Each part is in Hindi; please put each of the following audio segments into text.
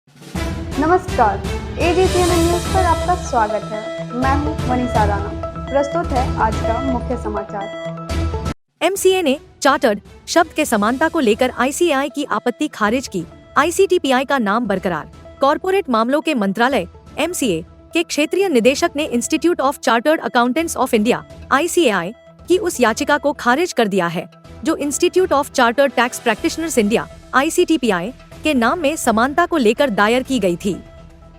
नमस्कार, एजीसीएनएन न्यूज़ पर आपका स्वागत है। मैं हूं मनीषा राणा। प्रस्तुत है आज का मुख्य समाचार। एमसीए ने चार्टर्ड शब्द के समानता को लेकर आईसीएआई की आपत्ति खारिज की। आईसीटीपीआई का नाम बरकरार। कॉर्पोरेट मामलों के मंत्रालय एमसीए के क्षेत्रीय निदेशक ने institute of chartered accountants of India ICAI की उस याचिका को खारिज कर दिया है जो institute of chartered tax practitioners India ICTPI के नाम में समानता को लेकर दायर की गई थी।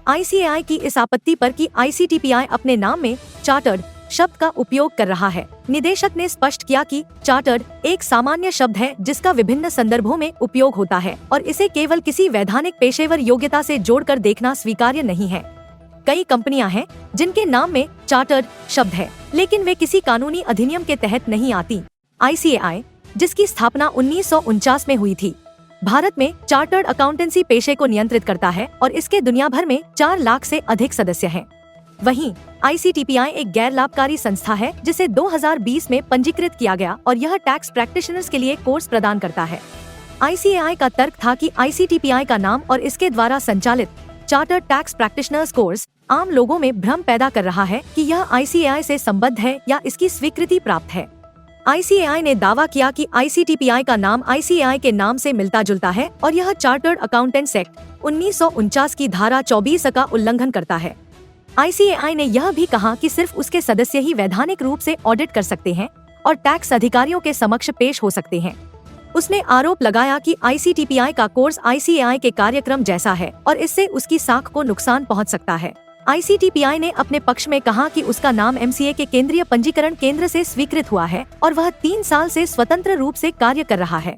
आईसीएआई की इस आपत्ति पर कि आईसीटीपीआई अपने नाम में चार्टर्ड शब्द का उपयोग कर रहा है। निदेशक ने स्पष्ट किया कि चार्टर्ड एक सामान्य शब्द है जिसका विभिन्न संदर्भों में उपयोग होता है और इसे केवल किसी वैधानिक पेशेवर योग्यता से जोड़कर देखना स्वीकार्य नहीं है। कई कंपनियां हैं जिनके नाम में चार्टर्ड शब्द है, लेकिन वे किसी कानूनी अधिनियम के तहत नहीं आती। आईसीएआई, जिसकी स्थापना 1949 में हुई थी, भारत में चार्टर्ड अकाउंटेंसी पेशे को नियंत्रित करता है और इसके दुनिया भर में 4 लाख से अधिक सदस्य हैं। वहीं आईसीटीपीआई एक गैर लाभकारी संस्था है जिसे 2020 में पंजीकृत किया गया और यह टैक्स प्रैक्टिशनर्स के लिए कोर्स प्रदान करता है। आईसीएआई का तर्क था कि आईसीटीपीआई का नाम और इसके द्वारा संचालित चार्टर्ड टैक्स प्रैक्टिशनर्स कोर्स आम लोगों में भ्रम पैदा कर रहा है कि यह आईसीएआई से संबद्ध है या इसकी स्वीकृति प्राप्त है। आईसीएआई ने दावा किया कि आईसीटीपीआई का नाम आईसीएआई के नाम से मिलता जुलता है और यह चार्टर्ड अकाउंटेंट्स एक्ट 1949 की धारा 24 का उल्लंघन करता है। आईसीएआई ने यह भी कहा कि सिर्फ उसके सदस्य ही वैधानिक रूप से ऑडिट कर सकते हैं और टैक्स अधिकारियों के समक्ष पेश हो सकते हैं। उसने आरोप लगाया कि आईसीटीपीआई का कोर्स आईसीएआई के कार्यक्रम जैसा है और इससे उसकी साख को नुकसान पहुंच सकता है। आईसीटीपीआई ने अपने पक्ष में कहा कि उसका नाम एमसीए के केंद्रीय पंजीकरण केंद्र से स्वीकृत हुआ है और वह 3 साल से स्वतंत्र रूप से कार्य कर रहा है।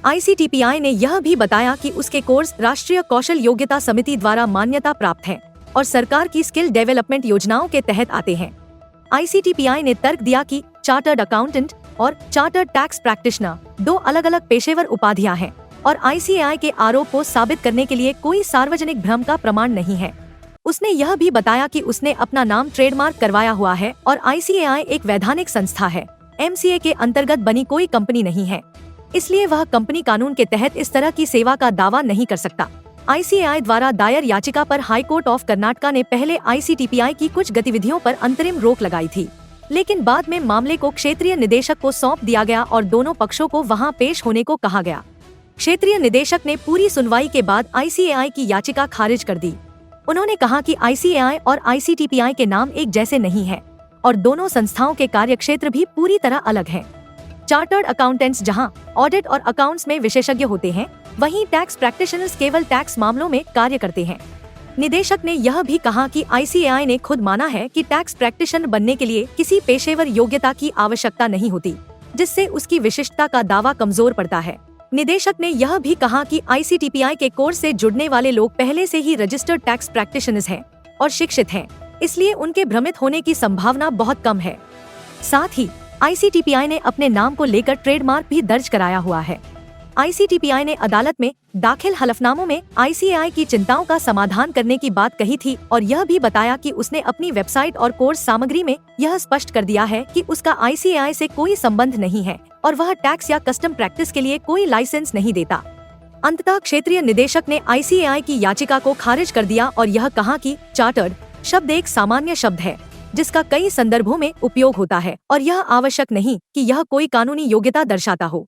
आईसीटीपीआई ने यह भी बताया कि उसके कोर्स राष्ट्रीय कौशल योग्यता समिति द्वारा मान्यता प्राप्त है और सरकार की स्किल डेवलपमेंट योजनाओं के तहत आते हैं। आईसीटीपीआई ने तर्क दिया कि चार्टर्ड अकाउंटेंट और चार्टर्ड टैक्स प्रैक्टिशनर 2 अलग-अलग पेशेवर उपाधियां हैं और आईसीएआई के आरोप को साबित करने के लिए कोई सार्वजनिक भ्रम का प्रमाण नहीं है। उसने यह भी बताया कि उसने अपना नाम ट्रेडमार्क करवाया हुआ है और आईसीएआई एक वैधानिक संस्था है, एमसीए के अंतर्गत बनी कोई कंपनी नहीं है, इसलिए वह कंपनी कानून के तहत इस तरह की सेवा का दावा नहीं कर सकता। आईसीएआई द्वारा दायर याचिका पर हाई कोर्ट ऑफ कर्नाटका ने पहले आईसीटीपीआई की कुछ गतिविधियों पर अंतरिम रोक लगाई थी, लेकिन बाद में मामले को क्षेत्रीय निदेशक को सौंप दिया गया और दोनों पक्षों को वहां पेश होने को कहा गया। क्षेत्रीय निदेशक ने पूरी सुनवाई के बाद आईसीएआई की याचिका खारिज कर दी। उन्होंने कहा कि आईसीएआई और आईसीटीपीआई के नाम एक जैसे नहीं हैं और दोनों संस्थाओं के कार्यक्षेत्र भी पूरी तरह अलग हैं। चार्टर्ड अकाउंटेंट्स जहां ऑडिट और अकाउंट्स में विशेषज्ञ होते हैं, वहीं टैक्स प्रैक्टिशनर्स केवल टैक्स मामलों में कार्य करते हैं। निदेशक ने यह भी कहा कि आईसीएआई ने खुद माना है कि टैक्स प्रैक्टिशनर बनने के लिए किसी पेशेवर योग्यता की आवश्यकता नहीं होती, जिससे उसकी विशिष्टता का दावा कमजोर पड़ता है। निदेशक ने यह भी कहा कि आईसीटीपीआई के कोर्स से जुड़ने वाले लोग पहले से ही रजिस्टर्ड टैक्स प्रैक्टिशनर्स हैं और शिक्षित हैं, इसलिए उनके भ्रमित होने की संभावना बहुत कम है। साथ ही आईसीटीपीआई ने अपने नाम को लेकर ट्रेडमार्क भी दर्ज कराया हुआ है। आईसीटीपीआई ने अदालत में दाखिल हलफनामों में आईसीएआई की चिंताओं का समाधान करने की बात कही थी और यह भी बताया कि उसने अपनी वेबसाइट और कोर्स सामग्री में यह स्पष्ट कर दिया है कि उसका आईसीएआई से कोई संबंध नहीं है और वह टैक्स या कस्टम प्रैक्टिस के लिए कोई लाइसेंस नहीं देता। अंततः क्षेत्रीय निदेशक ने आईसीएआई की याचिका को खारिज कर दिया और यह कहा कि चार्टर्ड शब्द एक सामान्य शब्द है जिसका कई संदर्भों में उपयोग होता है और यह आवश्यक नहीं कि यह कोई कानूनी योग्यता दर्शाता हो।